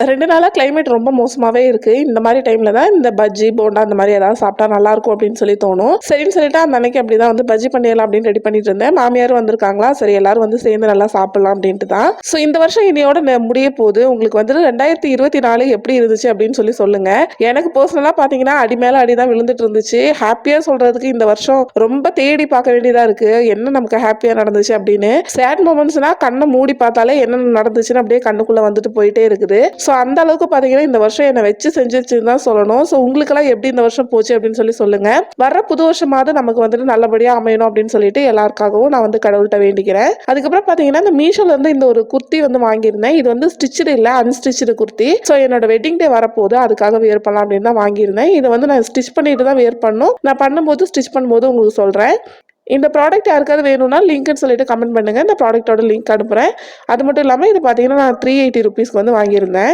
2 நாளா கிளைமேட் ரொம்ப மோசமாவே இருக்கு. இந்த மாரி டைம்ல தான் இந்த பஜ்ஜி, போண்டா அந்த மாரி ஏதாவது சாப்பிட்டா நல்லாயிருக்கும் அப்படின்னு சொல்லி தோணும். சரின்னு சொல்லிட்டு அந்த அன்னைக்கு அப்படிதான் வந்து பஜ்ஜி பண்ணிடலாம் அப்படின்னு ரெடி பண்ணிட்டு இருந்தேன். மாமியாரும் வந்திருக்காங்களா, சரி எல்லாரும் வந்து சேர்ந்து நல்லா சாப்பிடலாம் அப்படின்ட்டு தான். ஸோ இந்த வருஷம் இன்னையோட முடிய போகுது. உங்களுக்கு வந்து 2024 எப்படி இருந்துச்சு அப்படின்னு சொல்லி சொல்லுங்க. எனக்கு பர்சனலா பார்த்தீங்கன்னா, அடி மேல அடி தான் விழுந்துட்டு இருந்துச்சு. ஹேப்பியா சொல்றதுக்கு இந்த வருஷம் ரொம்ப தேடி பார்க்க வேண்டியதா இருக்கு. என்ன நமக்கு ஹேப்பியா நடந்துச்சு அப்படின்னு. சேட் மொமெண்ட்ஸ்னா கண்ண மூடி பார்த்தாலே என்ன நடந்துச்சுன்னு அப்படியே கண்ணுக்குள்ள வந்துட்டு போயிட்டே இருக்குது. ஸோ அந்த அளவுக்கு பார்த்தீங்கன்னா, இந்த வருஷம் என்ன வச்சு செஞ்சுருச்சுன்னு தான் சொல்லணும். ஸோ உங்களுக்கெல்லாம் எப்படி இந்த வருஷம் போச்சு அப்படின்னு சொல்லி சொல்லுங்க. வர்ற புது வருஷமாவது நமக்கு வந்துட்டு நல்லபடியா அமையணும் அப்படின்னு சொல்லிட்டு எல்லாருக்காகவும் நான் வந்து கடவுள்ட்ட வேண்டிக்கிறேன். அதுக்கப்புறம் பார்த்தீங்கன்னா, இந்த மீஷோல இருந்து இந்த ஒரு குர்த்தி வந்து வாங்கியிருந்தேன். இது வந்து ஸ்டிச்சடு இல்ல, அன்ஸ்டிச்சடு குர்த்தி. ஸோ என்னோட வெட்டிங் டே வரப்போகுது. அதுக்காக வியர் பண்ணலாம் அப்படின்னு தான் வாங்கியிருந்தேன். இதை வந்து நான் ஸ்டிச் பண்ணிட்டு தான் வியர் பண்ணணும். நான் பண்ணும்போது ஸ்டிச் பண்ணும்போது உங்களுக்கு சொல்றேன். இந்த ப்ராடக்ட் யாருக்காவது வேணும்னா லிங்க்னு சொல்லிட்டு கமெண்ட் பண்ணுங்க. இந்த ப்ராடக்ட்டோட லிங்க் அனுப்புறேன். அது மட்டும் இல்லாம இது பார்த்தீங்கன்னா, நான் 380 ரூபீஸ்க்கு வந்து வாங்கியிருந்தேன்.